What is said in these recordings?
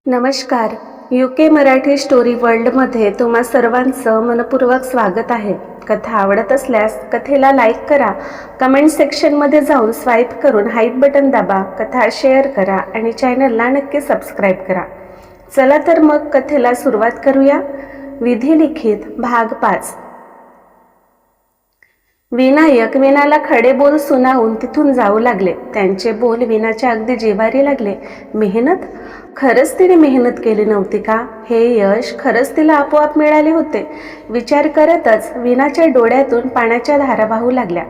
नमस्कार. UK Marathi story वर्ल्डमध्ये तुम्हा सर्वांचं मनपूर्वक स्वागत आहे. कथा आवडत असल्यास कथेला लाईक करा, कमेंट सेक्शनमध्ये जाऊन स्वाईप करून हाईप बटन दाबा, कथा शेअर करा आणि चॅनलला नक्की सबस्क्राईब करा. चला तर मग कथेला सुरुवात करूया. विधिलिखित भाग 5. विनायक वीणाला खडे बोल सुनावून तिथून जाऊ लागले. त्यांचे बोल वीणाच्या अगदी जिव्हारी लागले. मेहनत? खरंच तिने मेहनत केली नव्हती का? हे यश खरंच तिला आपोआप मिळाले होते? विचार करतच वीणाच्या डोळ्यातून पाण्याच्या धारा वाहू लागल्या.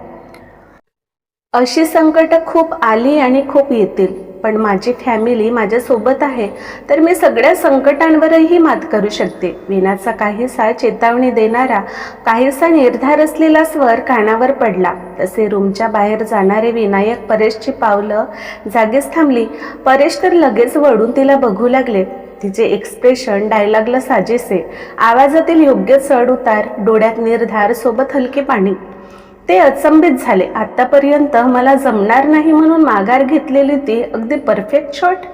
अशी संकट खूप आली आणि खूप येतील, पण माझी फॅमिली माझ्यासोबत आहे तर मी सगळ्या संकटांवरही मात करू शकते. वीणाचा काहीसा चेतावणी देणारा, काहीसा निर्धार असलेला स्वर कानावर पडला. तसे रूमच्या बाहेर जाणारे विनायक परेशची पावलं जागीच थांबली. परेश तर लगेच वळून तिला बघू लागले. तिचे एक्सप्रेशन डायलॉगला साजेसे, आवाजातील योग्य चढ उतार, डोळ्यात निर्धार सोबत हलके पाणी. ते अचंबित झाले. आतापर्यंत मला जमणार नाही म्हणून माघार घेतलेली ती अगदी परफेक्ट शॉट.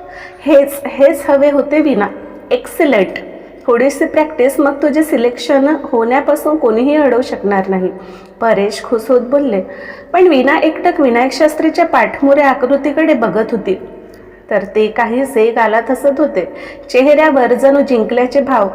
हेच हवे होते विना. एक्सिलेंट. थोडीशी प्रॅक्टिस, मग तुझे सिलेक्शन होण्यापासून कोणीही अडवू शकणार नाही. परेश खुश होत बोलले. पण विना एकटक विनायक शास्त्रीच्या पाठमोऱ्या आकृतीकडे बघत होती. तर ते काहीसे गालात हसत होते, चेहऱ्यावर जणू जिंकल्याचे भाव.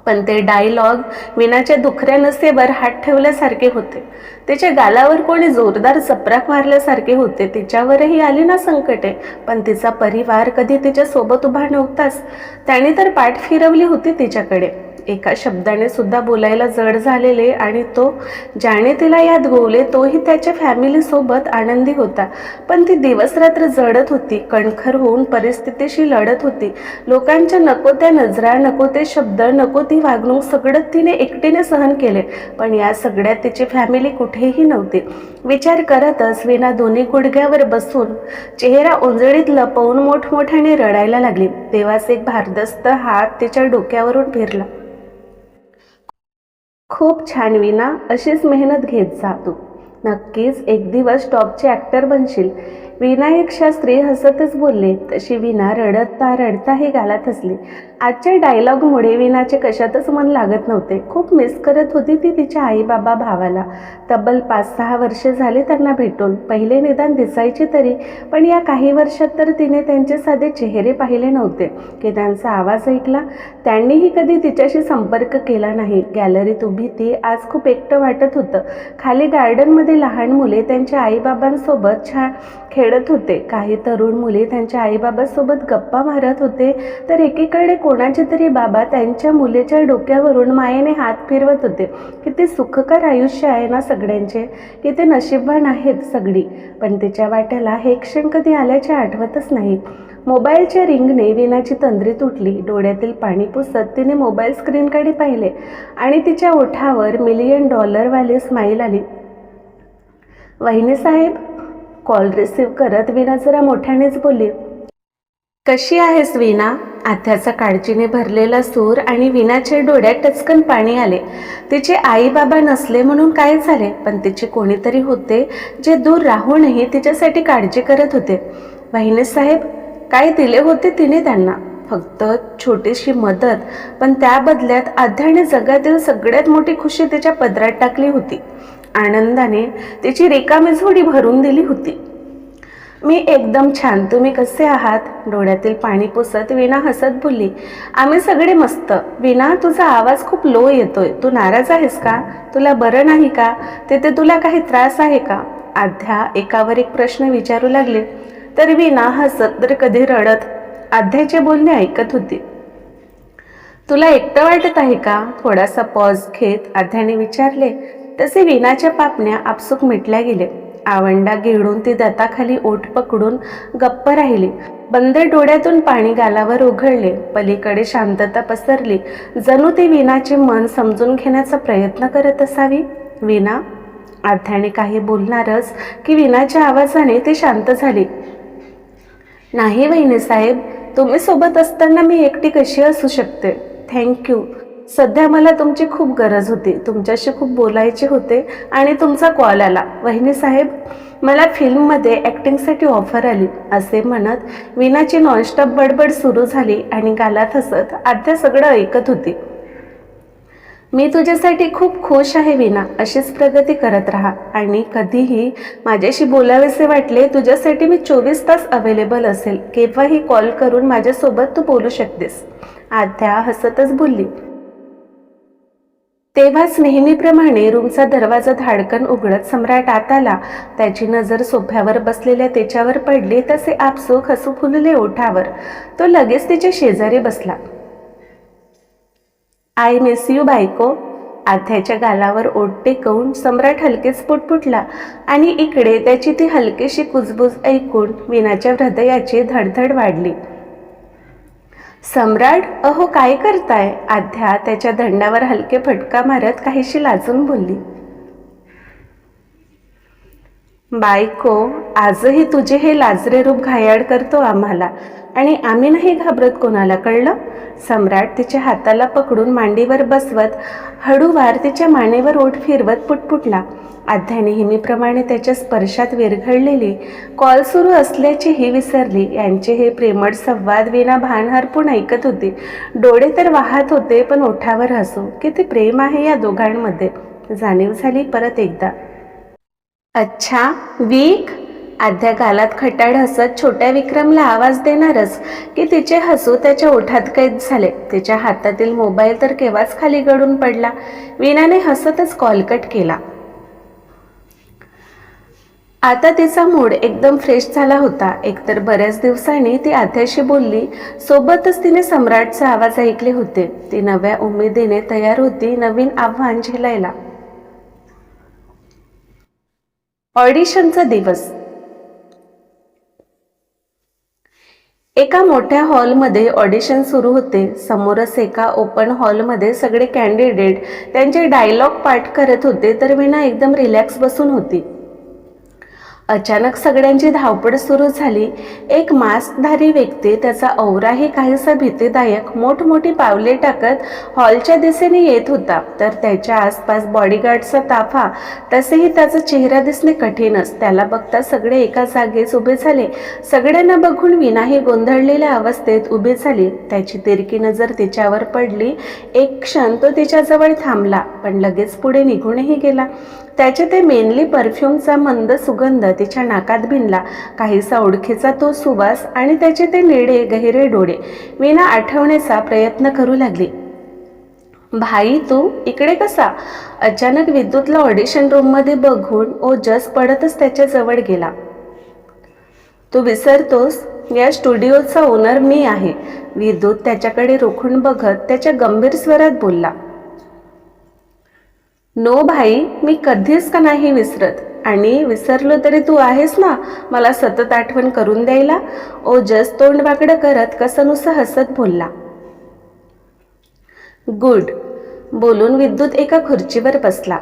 पण ते डायलॉग विनाच्या दुखऱ्या नसेवर हात ठेवल्यासारखे होते. तिच्या गालावर कोणी जोरदार चपराक मारल्यासारखे होते. तिच्यावरही आली ना संकटे, पण तिचा परिवार कधी तिच्या सोबत उभा नव्हताच. त्याने तर पाठ फिरवली होती तिच्याकडे. एका शब्दाने सुद्धा बोलायला जड झालेले आणि तो ज्याने तिला यात गोवले तोही त्याच्या फॅमिलीसोबत आनंदी होता. पण ती दिवसरात्र जडत होती, कणखर होऊन परिस्थितीशी लढत होती. लोकांच्या नको त्या नजरा, नको ते शब्द, नको ती वागणूक सगळं तिने एकटीने सहन केले. पण या सगळ्यात तिची फॅमिली कुठेही नव्हती. विचार करतच विना दोन्ही गुडघ्यावर बसून चेहरा ओंजळीत लपवून मोठमोठ्याने रडायला लागली. तेव्हाच एक भारदस्त हात तिच्या डोक्यावरून फिरला. खूप छान विना, अशीच मेहनत घेत जा तू. नक्कीच एक दिवस टॉपचे ॲक्टर बनशील. विनायक शास्त्री हसतच बोलले. तशी विना रडता रडताही गालात हसली. आजच्या डायलॉगमुळे विनाचे कशातच मन लागत नव्हते. खूप मिस करत होती ती तिच्या आई बाबा भावाला. तब्बल 5-6 वर्षे झाली त्यांना भेटून. पहिले निदान दिसायची तरी, पण या काही वर्षात तर तिने त्यांचे साधे चेहरे पाहिले नव्हते की त्यांचा आवाज ऐकला. त्यांनीही कधी तिच्याशी संपर्क केला नाही. गॅलरीत उभी ती आज खूप एकटं वाटत होतं. खाली गार्डनमध्ये लहान मुले त्यांच्या आईबाबांसोबत छान खेळत होते. काही तरुण मुले त्यांच्या आईबाबांसोबत गप्पा मारत होते, तर एकीकडे कोणाचे तरी बाबा त्यांच्या मुलीच्या डोक्यावरून मायेने हात फिरवत होते. किती सुखकर आयुष्य आहे ना सगळ्यांचे, किती नशीबवान आहेत सगळी. पण तिच्या वाट्याला हे क्षण कधी आल्याचे आठवतच नाही. मोबाईलच्या रिंगने विनाची तंद्री तुटली. डोळ्यातील पाणी पुसत तिने मोबाईल स्क्रीनकडे पाहिले आणि तिच्या ओठावर $1,000,000 वाली स्माईल आली. वहिनी साहेब. कॉल रिसीव्ह करत विना जरा मोठ्यानेच बोलली. कशी आहेस विना? आत्याचा काळजीने भरलेला सूर आणि विनाच्या डोळ्यात टचकन पाणी आले. तिचे आई बाबा नसले म्हणून काय झाले, पण तिचे कोणीतरी होते जे दूर राहूनही तिच्यासाठी काळजी करत होते. वहिनी साहेब. काय दिले होते तिने त्यांना? फक्त छोटीशी मदत, पण त्या बदल्यात आध्याने जगातील सगळ्यात मोठी खुशी तिच्या पदरात टाकली होती. आनंदाने तिची रिकामी झोडी भरून दिली होती. मी एकदम छान. तुम्ही कसे आहात? डोळ्यातील पाणी पुसत विना हसत बोलली. आम्ही सगळे मस्त. विना, तुझा आवाज खूप लो येतोय. तू नाराज आहेस का? तुला बरं नाही का? तिथे तुला काही त्रास आहे का? आध्या एकावर एक प्रश्न विचारू लागले. तर विना हसत तर कधी रडत आध्याचे बोलणे ऐकत होती. तुला एकटं वाटत आहे का? थोडासा पॉज घेत आध्याने विचारले. तसे विनाच्या पापण्या आपसूक मिटल्या गेले. आवंडा गिळून ती दाताखाली ओठ पकडून गप्प राहिली. बंद डोळ्यातून पाणी गालावर उघळले. पलीकडे शांतता पसरली, जणू ती विनाचे मन समजून घेण्याचा प्रयत्न करत असावी. विना. आध्याने काही बोलणारच की विनाच्या आवाजाने ती शांत झाली. नाही वहिनी साहेब, तुम्ही सोबत असताना मी एकटी कशी असू शकते? थँक्यू. सध्या मला तुमची खूप गरज होती, तुमच्याशी खूप बोलायचे होते आणि तुमचा कॉल आला. वहिनी साहेब, मला फिल्ममध्ये ॲक्टिंगसाठी ऑफर आली. असे म्हणत वीणाची नॉनस्टॉप बडबड सुरू झाली आणि गालात हसत आद्या सगळं ऐकत होती. मी तुझ्यासाठी खूप खुश आहे वीणा. अशीच प्रगती करत राहा आणि कधीही माझ्याशी बोलावेसे वाटले तुझ्यासाठी मी 24 तास अवेलेबल असेल. केव्हाही कॉल करून माझ्यासोबत तू बोलू शकतेस. आद्या हसतच बोलली. तेव्हाच नेहमीप्रमाणे रूमचा दरवाजा धाडकन उघडत सम्राट आत आला. त्याची नजर सोफ्यावर बसलेल्या त्याच्यावर पडली तसे आपसूक हसू फुलले ओठावर. तो लगेच तिच्या शेजारी बसला. आय मिस यू बायको. आध्याच्या गालावर ओठ टेकवून सम्राट हलकेच पुटपुटला आणि इकडे त्याची ती हलकीशी कुजबुज ऐकून वीणाच्या हृदयाची धडधड वाढली. सम्राट, अहो काय करताय? आध्या त्याच्या दंडावर हलके फटका मारत काहीशी लाजून बोलली. बायको, आजही तुझे हे लाजरे रूप घायाळ करतो आम्हाला आणि आम्ही नाही घाबरत कोणाला, कळलं? सम्राट तिच्या हाताला पकडून मांडीवर बसवत हळूवार तिच्या मानेवर ओठ फिरवत पुटपुटला. आध्या नेहमीप्रमाणे त्याच्या स्पर्शात विरघळलेली, कॉल सुरू असल्याचीही विसरली. यांचे हे प्रेमळ संवाद वीणा भान हरपून ऐकत होती. डोळे तर वाहत होते पण ओठावर हसू. किती प्रेम आहे या दोघांमध्ये, जाणीव झाली परत एकदा. अच्छा वीक. आध्या गालात खटाड हसत छोट्या विक्रमला आवाज देणारच की तिचे हसू त्याच्या ओठात कैद झाले. तिच्या हातातील मोबाईल तर केव्हाच खाली गळून पडला. वीणाने हसतच कॉल कट केला. आता तिचा मूड एकदम फ्रेश झाला होता. एकतर बऱ्याच दिवसांनी ती आध्याशी बोलली, सोबतच तिने सम्राटचा आवाज ऐकले होते. ती नव्या उमेदीने तयार होती नवीन आव्हान झेलायला. ऑडिशनचा दिवस. एका मोठ्या हॉलमध्ये ऑडिशन सुरू होते. समोरच एका ओपन हॉलमध्ये सगळे कॅन्डिडेट त्यांचे डायलॉग पाठ करत होते तर वीणा एकदम रिलॅक्स बसून होती. अचानक सगळ्यांची धावपळ सुरू झाली. एक मास्कधारी व्यक्ती, त्याचा औराही काहीसा भीतीदायक, मोठमोठी पावले टाकत हॉलच्या दिशेने येत होता. तर त्याच्या आसपास बॉडीगार्डचा ताफा. तसेही त्याचा चेहरा दिसणे कठीणच. त्याला बघता सगळे एका जागेच उभे झाले. सगळ्यांना बघून वीणाही गोंधळलेल्या अवस्थेत उभी झाली. त्याची तिरकी नजर तिच्यावर पडली. एक क्षण तो तिच्याजवळ थांबला पण लगेच पुढे निघूनही गेला. त्याचे ते मेनली परफ्यूमचा मंद सुगंध तिच्या नाकात भिनला. काहीसा ओळखीचा तो सुवास आणि त्याचे ते निळे गहिरे डोळे. वीणा आठवण्याचा प्रयत्न करू लागली. भाई, तू इकडे कसा? अचानक विद्युतला ऑडिशन रूममध्ये बघून ओजस पडतच त्याच्या जवळ गेला. तू विसरतोस, या स्टुडिओचा ओनर मी आहे. विद्युत त्याच्याकडे रोखून बघत त्याच्या गंभीर स्वरात बोलला. नो भाई, मी कधीच का नाही विसरत. आणि विसरलो तरी तू आहेस ना मला सतत आठवण करून द्यायला. ओजस तोंड वाकडं करत कसनुसं हसत बोलला. गुड. बोलून विद्युत एका खुर्चीवर बसला.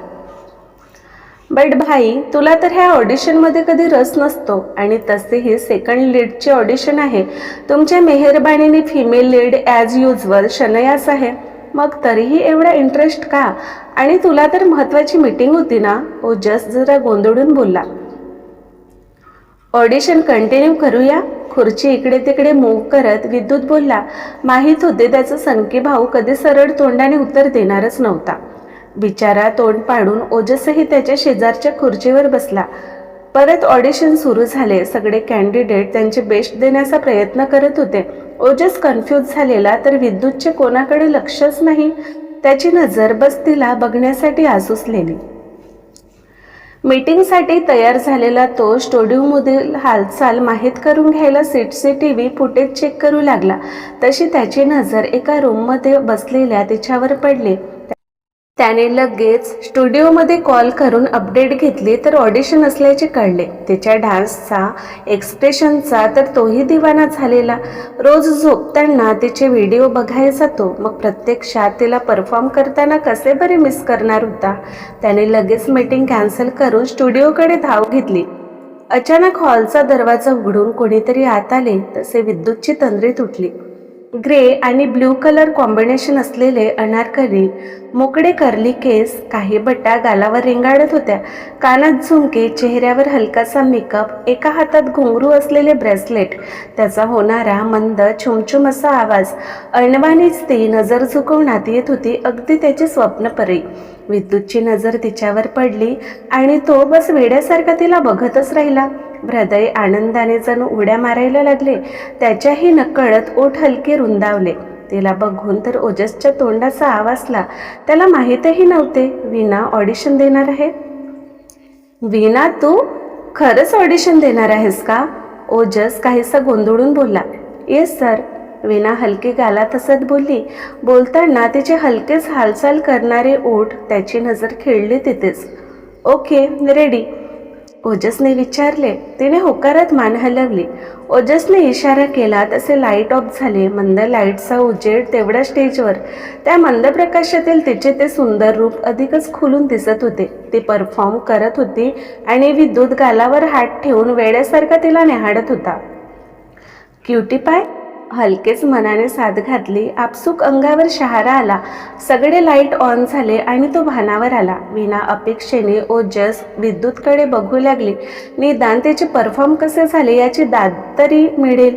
बट भाई, तुला तर ह्या ऑडिशनमध्ये कधी रस नसतो आणि तसेही सेकंड लीडचे ऑडिशन आहे. तुमच्या मेहरबानीने फिमेल लीड ॲज युजल शनयास आहे. मग तरीही एवढा इंटरेस्ट का? आणि तुला तर महत्त्वाची मीटिंग होती ना. ओजस जरा गोंधळून बोलला. ऑडिशन कंटिन्यू करूया. खुर्ची इकडे तिकडे मूव्ह करत विद्युत बोलला. माहीत होते त्याचा सनकी भाऊ कधी सरळ तोंडाने उत्तर देणारच नव्हता. बिचारा तोंड पाडून ओजसही त्याच्या शेजारच्या खुर्चीवर बसला. परत ऑडिशन सुरू झाले. सगळे कॅन्डिडेट त्यांचे बेस्ट देण्याचा प्रयत्न करत होते. ओजस कन्फ्यूज झालेला तर विद्युतचे कोणाकडे लक्षच नाही. त्याची नजर बस तिला बघण्यासाठी आसुसलेली. मीटिंगसाठी तयार झालेला तो स्टुडिओमधील हालचाल माहीत करून घ्यायला CCTV फुटेज चेक करू लागला. तशी त्याची नजर एका रूममध्ये बसलेल्या तिच्यावर पडली. त्याने लगेच स्टुडिओमध्ये कॉल करून अपडेट घेतली तर ऑडिशन असल्याचे कळले. तिच्या डान्सचा, एक्सप्रेशनचा तर तोही दिवाना झालेला. रोज झोपताना तिचे व्हिडिओ बघायचा तो. मग प्रत्यक्षात तिला परफॉर्म करताना कसे बरे मिस करणार होता. त्याने लगेच मीटिंग कॅन्सल करून स्टुडिओकडे धाव घेतली. अचानक हॉलचा दरवाजा उघडून कोणीतरी आत आले तसे विद्युतची तंद्री तुटली. ग्रे आणि ब्ल्यू कलर कॉम्बिनेशन असलेले अनारकली, मोकळे कर्ली केस, काही बट्टा गालावर रेंगाळत होत्या, कानात झुमके, चेहऱ्यावर हलकासा मेकअप, एका हातात घुंगरू असलेले ब्रेसलेट, त्याचा होणारा मंद छुमछुम असा आवाज. अनवाणीच ती नजर झुकवण्यात येत होती, अगदी त्याची स्वप्नपरी. विद्युतची नजर तिच्यावर पडली आणि तो बस वेड्यासारखा तिला बघतच राहिला. हृदय आनंदाने जणू उड्या मारायला लागले. त्याच्याही नकळत ओठ हलके रुंदावले. तिला बघून तर ओजसच्या तोंडाचा आवाजला. त्याला माहीतही नव्हते वीणा ऑडिशन देणार आहे. वीणा, तू खरंच ऑडिशन देणार आहेस का? ओजस काहीसा गोंधळून बोलला. येस सर, वीणा हलकी गालात हसत बोलली. बोलताना तिचे हलकेच हालचाल करणारे ओठ, त्याची नजर खेळली तिथेच. Okay, ready? ओजसने विचारले. तिने होकारात मान हलवली. ओजसने इशारा केला तसे लाईट ऑफ झाले. मंद लाईटचा उजेड तेवढ्या स्टेजवर, त्या मंद प्रकाशातील तिचे ते सुंदर रूप अधिकच खुलून दिसत होते. ती परफॉर्म करत होती आणि विद्युत गालावर हात ठेवून वेड्यासारखा तिला निहाळत होता. क्युटी पाय, हलकेच मनाने साद घातली. आपसूक अंगावर शहारा आला. सगळे लाईट ऑन झाले आणि तो भानावर आला. वीणा अपेक्षेने ओजस विद्युतकडे बघू लागली. निदान त्याचे परफॉर्म कसे झाले याची दाद तरी मिळेल.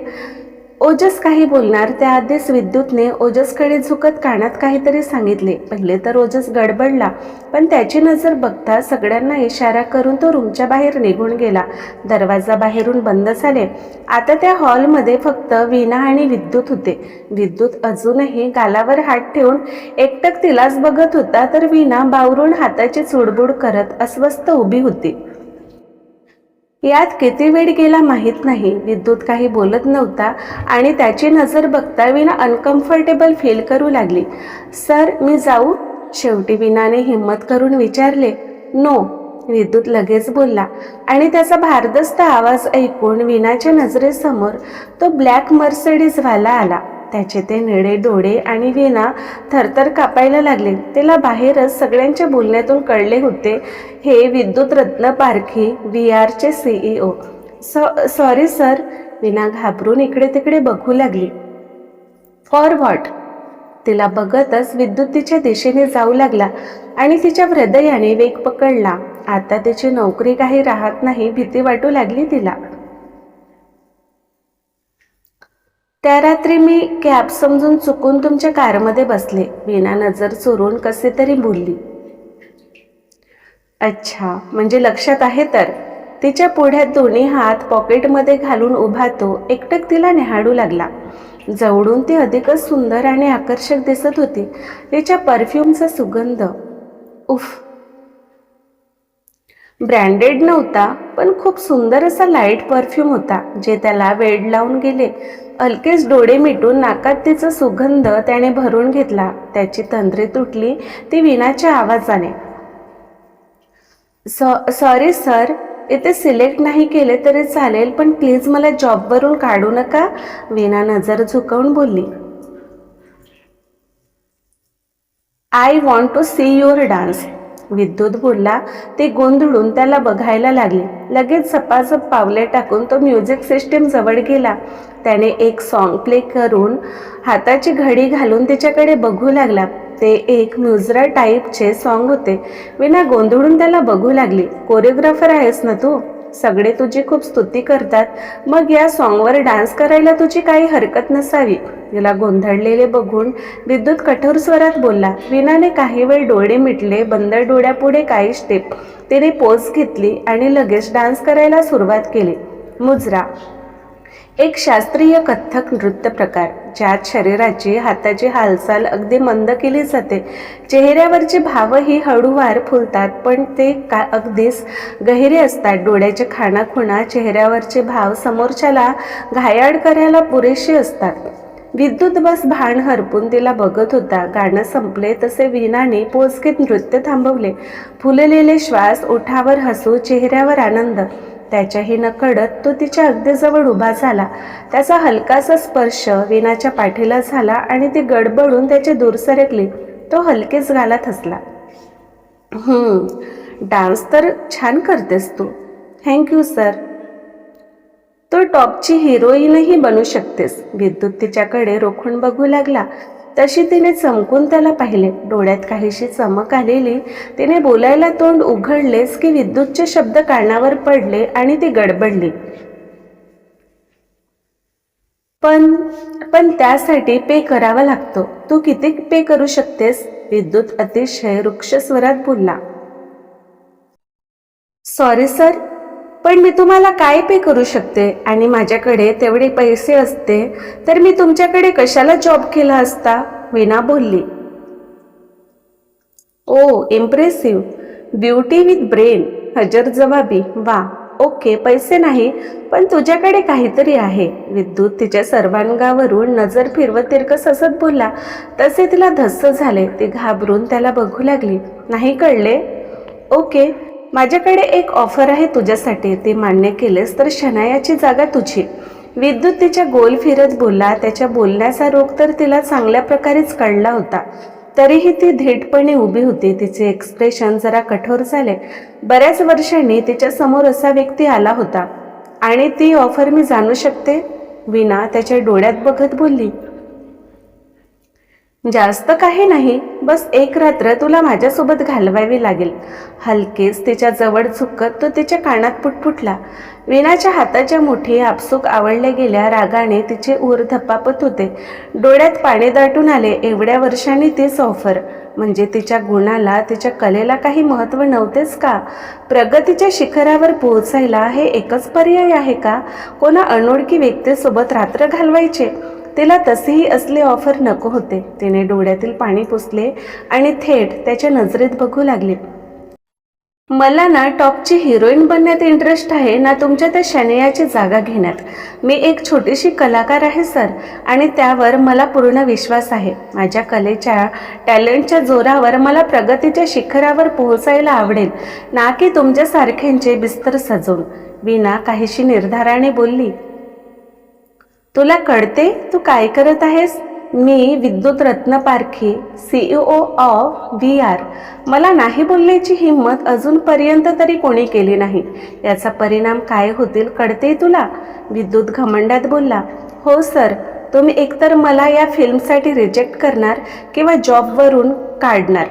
ओजस काही बोलणार त्याआधीच विद्युतने ओजसकडे झुकत कानात काहीतरी सांगितले. पहिले तर ओजस गडबडला, पण त्याची नजर बघता सगळ्यांना इशारा करून तो रूमच्या बाहेर निघून गेला. दरवाजा बाहेरून बंद झाले. आता त्या हॉलमध्ये फक्त वीणा आणि विद्युत होते. विद्युत अजूनही गालावर हात ठेवून एकटक तिलाच बघत होता, तर वीणा बावरून हाताची चुडबुड करत अस्वस्थ उभी होती. यात किती वेळ गेला माहीत नाही. विद्युत काही बोलत नव्हता आणि त्याची नजर बघता वीणा अनकम्फर्टेबल फील करू लागली. सर, मी जाऊ? शेवटी वीणाने हिम्मत करून विचारले. नो, विद्युत लगेच बोलला आणि त्याचा भारदस्त आवाज ऐकून वीणाच्या नजरेसमोर तो ब्लॅक मर्सिडीजवाला आला. त्याचे ते निळे डोळे आणि वीणा थरथर कापायला लागले. तिला बाहेरच सगळ्यांच्या बोलण्यातून कळले होते, हे विद्युत रत्न पारखी, VR चे CEO. सॉरी सर, वीणा घाबरून इकडे तिकडे बघू लागली. For what? तिला बघतच विद्युत तिच्या दिशेने जाऊ लागला आणि तिच्या हृदयाने वेग पकडला. आता तिची नोकरी काही राहत नाही, भीती वाटू लागली तिला. त्या रात्री मी कॅब समजून चुकून तुमच्या कारमध्ये बसले, वीणा नजर चोरून कसे तरी बोलली. अच्छा, म्हणजे लक्षात आहे तर. तिच्या पुढ्यात दोन्ही हात पॉकेटमध्ये घालून उभा तो एकटक तिला निहाळू लागला. जवळून ती अधिकच सुंदर आणि आकर्षक दिसत होती. तिच्या परफ्यूमचा सुगंध, उफ, ब्रँडेड नव्हता, पण खूप सुंदर असा लाईट परफ्यूम होता, जे त्याला वेड लावून गेले. हलकेच डोळे मिटून नाकात तिचा सुगंध त्याने भरून घेतला. त्याची तंद्री तुटली ती वीणाच्या आवाजाने. सॉरी सर, इथे सिलेक्ट नाही केले तरी चालेल, पण प्लीज मला जॉबवरून काढू नका, वीणा नजर झुकवून बोलली. I want to see your dance, Vidyut बोलला. ते गोंधळून त्याला बघायला लागले. लगेच झपाझप पावले टाकून तो म्युझिक सिस्टीम जवळ गेला. त्याने एक सॉन्ग प्ले करून हाताची घडी घालून तिच्याकडे बघू लागला. ते एक म्युझरा टाईपचे सॉन्ग होते. वीणा गोंधळून त्याला बघू लागली. कोरिओग्राफर आहेस ना तू? सगळे तुझी खूप स्तुती करतात, मग या सॉन्गवर डान्स करायला तुझी काही हरकत नसावी. तिला गोंधळलेले बघून विद्युत कठोर स्वरात बोलला. वीणाने काही वेळ डोळे मिटले. बंद डोळ्यापुढे काही स्टेप तिने पोज घेतली आणि लगेच डान्स करायला सुरुवात केली. मुजरा, एक शास्त्रीय कथ्थक नृत्य प्रकार, ज्यात शरीराची हाताची हालचाल अगदी मंद केली जाते. चेहऱ्यावरचे भावही हळूवार फुलतात, पण ते अगदीच गहिरे असतात. डोळ्याच्या खाणाखुणा, चेहऱ्यावरचे भाव समोरच्याला घायाळ करायला पुरेसे असतात. विद्युत बस भान हरपून तिला बघत होता. गाणं संपले तसे वीणाने पोज घेत नृत्य थांबवले. फुललेले श्वास, ओठावर हसू, चेहऱ्यावर आनंद. त्याच्याही नकळत तो तिच्या अगदी जवळ उभा झाला. त्याचा हलकासा स्पर्श वीणाच्या पाठीला झाला आणि ती गडबडून त्याचे दूर सरकली. तो हलकेच गालात हसला. डान्स तर छान करतेस तू. Thank you sir. तू टॉपची हिरोईनही बनू शकतेस. विद्युत तिच्याकडे रोखून बघू लागला. तशी तिने चमकून त्याला पाहिले. डोळ्यात काहीशी चमक आलेली. तिने बोलायला तोंड उघडलेच की विद्युतचे शब्द कानावर पडले आणि ती गडबडली. पण पण त्यासाठी पे करावा लागतो. तू किती पे करू शकतेस? विद्युत अतिशय रुक्ष स्वरात बोलला. सॉरी सर, पण मी तुम्हाला काय पे करू शकते? आणि माझ्याकडे तेवढे पैसे असते तर मी तुमच्याकडे कशाला जॉब केला असता? वीणा बोलली. ओ इम्प्रेसिव्ह, ब्युटी विथ ब्रेन, हजरजबाबी. वा, ओके, पैसे नाही पण तुझ्याकडे काहीतरी आहे. विद्युत तिच्या सर्वांगावरून नजर फिरवत तिरकस हसत बोलला. तसे तिला धस्स झाले. ती घाबरून त्याला बघू लागली. नाही कळले? ओके, माझ्याकडे एक ऑफर आहे तुझ्यासाठी. ती मान्य केलेस तर शनायाची जागा तुझी. विद्युत तिच्या गोल फिरत बोलला. त्याच्या बोलण्याचा रोग तर तिला चांगल्या प्रकारेच कळला होता. तरीही ती धीटपणे उभी होती. तिचे एक्सप्रेशन जरा कठोर झाले. बऱ्याच वर्षांनी तिच्या समोर असा व्यक्ती आला होता. आणि ती ऑफर मी जाणू शकते? वीणा त्याच्या डोळ्यात बघत बोलली. जास्त काही नाही, बस एक रात्र तुला माझ्यासोबत घालवावी लागेल. हलकेच तिच्या जवळ झुकत तो तिच्या कानात पुटपुटला. वीणाच्या हाताच्या मुठी आपसूक आवडल्या गेल्या. रागाने तिचे ऊर धपापत होते. डोळ्यात पाणी दाटून आले. एवढ्या वर्षांनी तीच ऑफर. म्हणजे तिच्या गुणाला, तिच्या कलेला काही महत्त्व नव्हतेच का? प्रगतीच्या शिखरावर पोहोचायला हे एकच पर्याय आहे का? कोणा अनोळखी व्यक्तीसोबत रात्र घालवायचे? तिला तसेही असले ऑफर नको होते. तिने डोळ्यातील पाणी पुसले आणि थेट त्याच्या नजरेत बघू लागले. मला ना टॉपची हिरोईन बनण्यात इंटरेस्ट आहे, ना तुमच्या त्या शनयाची जागा घेण्यात. मी एक छोटीशी कलाकार आहे सर, आणि त्यावर मला पूर्ण विश्वास आहे. माझ्या कलेच्या टॅलेंटच्या जोरावर मला प्रगतीच्या शिखरावर पोहोचायला आवडेल, ना की तुमच्यासारख्यांचे बिस्तर सजवून. वीणा काहीशी निर्धाराने बोलली. तुला कळते तू काय करत आहेस? मी विद्युत रत्नपारखी, CEO ऑफ VR. मला नाही बोलण्याची हिंमत अजूनपर्यंत तरी कोणी केली नाही. याचा परिणाम काय होतील कळते तुला? विद्युत घमंडात बोलला. हो सर, तुम्ही एकतर मला या फिल्मसाठी रिजेक्ट करणार किंवा जॉबवरून काढणार.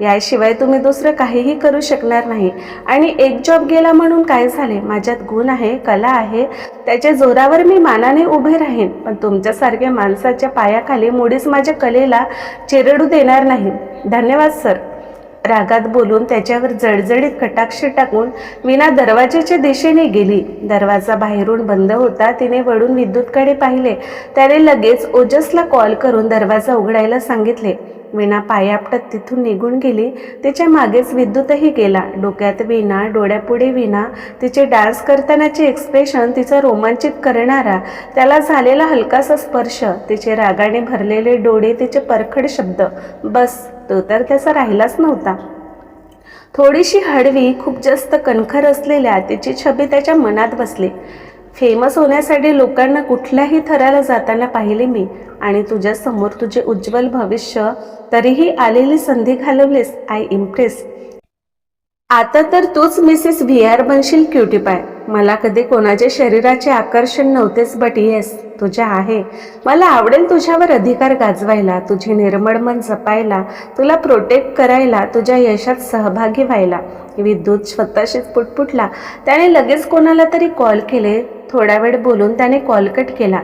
याशिवाय तुम्ही दुसरं काहीही करू शकणार नाही. आणि एक जॉब गेला म्हणून काय झाले? माझ्यात गुण आहे, कला आहे, त्याच्या जोरावर मी मानाने उभे राहीन. पण तुमच्यासारख्या माणसाच्या पायाखाली मुळीच माझ्या कलेला चिरडू देणार नाही. धन्यवाद सर. रागात बोलून त्याच्यावर जडजडीत कटाक्ष टाकून वीणा दरवाजाच्या दिशेने गेली. दरवाजा बाहेरून बंद होता. तिने वळून विद्युतकडे पाहिले. त्याने लगेच ओजसला कॉल करून दरवाजा उघडायला सांगितले. वीणा पाय आपटत तिथून निघून गेली. तिच्या मागेच विद्युतही गेला. डोक्यात वीणा, डोळ्यापुढे वीणा, तिचे डान्स करतानाचे एक्सप्रेशन, तिचा रोमांचित करणारा त्याला झालेला हलकासा स्पर्श, तिचे रागाने भरलेले डोळे, तिचे परखड शब्द. बस, तो तर त्याचा राहिलाच नव्हता. थोडीशी हळवी, खूप जास्त कणखर असलेल्या तिची छबी त्याच्या मनात बसली. फेमस होण्यासाठी लोकांना कुठल्याही थराला जाताना पाहिले मी, आणि तुझ्या समोर तुझे उज्ज्वल भविष्य. तरीही आलेली संधी घालवलीस. I impress. आता तर तूच मिसेस VR बनशील क्युटी पाय. मला कधी कोणाच्या शरीराचे आकर्षण नव्हतेच, बट येस, तुझ्या आहे. मला आवडेल तुझ्यावर अधिकार गाजवायला, तुझे निर्मळ मन जपायला, तुला प्रोटेक्ट करायला, तुझ्या यशात सहभागी व्हायला. विद्युत स्वतःशीच पुटपुटला. त्याने लगेच कोणाला तरी कॉल केले. थोडा वेळ बोलून त्याने कॉल कट केला.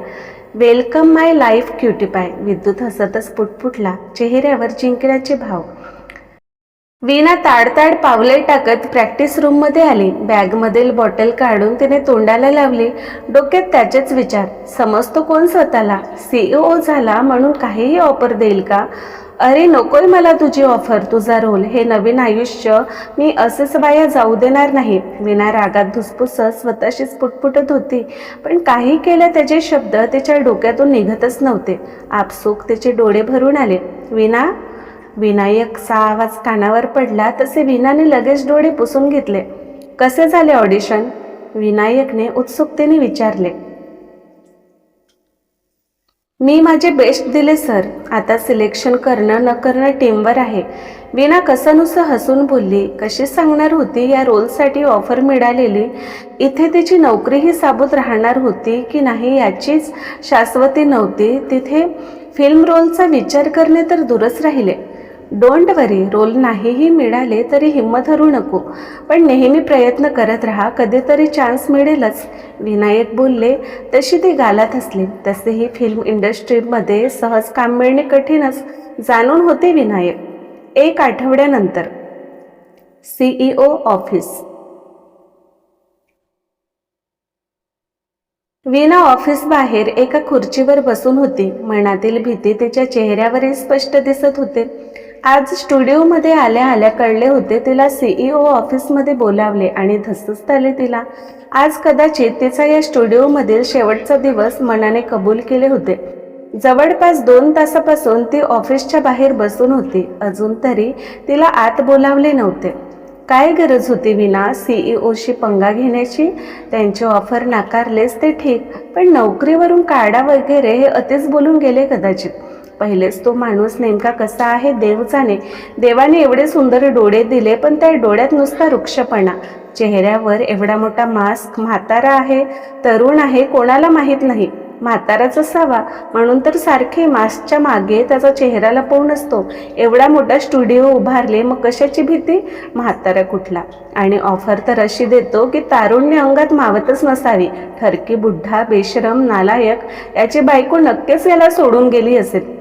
वेलकम माय लाईफ क्युटी पाय. विद्युत हसतच पुटपुटला, चेहऱ्यावर जिंकण्याचे भाव. वीणा ताडताड पावले टाकत प्रॅक्टिस रूममध्ये आली. बॅगमधील बॉटल काढून तिने तोंडाला लावली. डोक्यात त्याचेच विचार. समजतो कोण स्वतःला? CEO झाला म्हणून काहीही ऑफर देईल का? अरे नकोय मला तुझी ऑफर, तुझा रोल, हे नवीन आयुष्य मी असेच वाया जाऊ देणार नाही. वीणा रागात धुसफुसत स्वतःशीच पुटपुटत होती. पण काही केलं त्याचे शब्द तिच्या डोक्यातून निघतच नव्हते. आपसूक तिचे डोळे भरून आले. वीणा. विनायकचा आवाज कानावर पडला तसे वीणाने लगेच डोळे पुसून घेतले. कसे झाले ऑडिशन? विनायकने उत्सुकतेने विचारले. मी माझे बेस्ट दिले सर. आता सिलेक्शन करणं न करणं टीमवर आहे. वीणा कसंनुसं हसून बोलली. कशी सांगणार होती या रोलसाठी ऑफर मिळालेली इथे तिची नोकरीही साबूत राहणार होती की नाही याचीच शाश्वती नव्हती. तिथे फिल्म रोलचा विचार करणे तर दूरच राहिले. डोंट वरी, रोल नाहीही मिळाले तरी हिंमत हरू नको, पण नेहमी प्रयत्न करत राहा, कधीतरी चान्स मिळेलच. विनायक बोलले तशी ती गालात हसली. तसेही फिल्म इंडस्ट्रीमध्ये सहज काम मिळणे कठीणच जाणून होते विनायक. 1 आठवड्यानंतर CEO ऑफिस. वीणा ऑफिस बाहेर एका खुर्चीवर बसून होती. मनातील भीती तिच्या चेहऱ्यावरही स्पष्ट दिसत होते. आज स्टुडिओमध्ये आल्या आल्या कळले होते तिला CEO ऑफिसमध्ये बोलावले आणि धस्स आले तिला. आज कदाचित तिचा या स्टुडिओमधील शेवटचा दिवस मनाने कबूल केले होते. जवळपास 2 तासापासून ती ऑफिसच्या बाहेर बसून होती. अजून तरी तिला आत बोलावले नव्हते. काय गरज होती विना CEOशी पंगा घेण्याची? त्यांची ऑफर नाकारलेच ते ठीक, पण नोकरीवरून काढा वगैरे हे अतिच बोलून गेले कदाचित. पहिलेच तो माणूस नेमका कसा आहे देव जाणे. देवाने एवढे सुंदर डोळे दिले, पण त्या डोळ्यात नुसता वृक्षपणा. चेहऱ्यावर एवढा मोठा मास्क. म्हातारा आहे, तरुण आहे, कोणाला माहीत नाही. म्हाताराच असावा म्हणून तर सारखे मास्कच्या मागे त्याचा चेहरा लपवून असतो. एवढा मोठा स्टुडिओ उभारले, मग कशाची भीती? म्हातारा कुठला? आणि ऑफर तर अशी देतो की तारुण्य अंगात मावतच नसावी. ठरकी बुड्ढा, बेशरम, नालायक. याची बायको नक्कीच याला सोडून गेली असेल.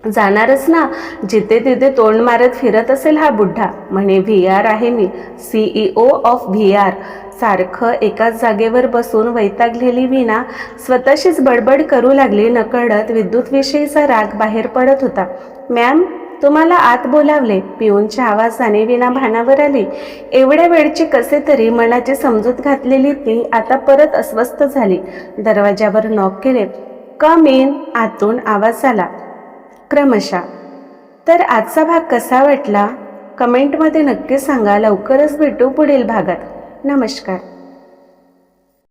जाणारच ना, जिथे तिथे तोंड मारत फिरत असेल हा बुड्ढा. म्हणे VR आहे मी, CEO ऑफ VR. सारखं एकाच जागेवर बसून वैतागलेली वीणा स्वतःशीच बडबड करू लागली. नकळत विद्युतविषयीचा राग बाहेर पडत होता. मॅम, तुम्हाला आत बोलावले. पिऊनच्या आवाजाने वीणा भानावर आली. एवढ्या वेळची कसे तरी मनाची समजूत घातलेली ती आता परत अस्वस्थ झाली. दरवाजावर नॉक केले. कम इन, आतून आवाज आला क्रमशः. तर आजचा भाग कसा वाटला कमेंटमध्ये नक्की सांगा. लवकरच भेटू पुढील भागात. नमस्कार.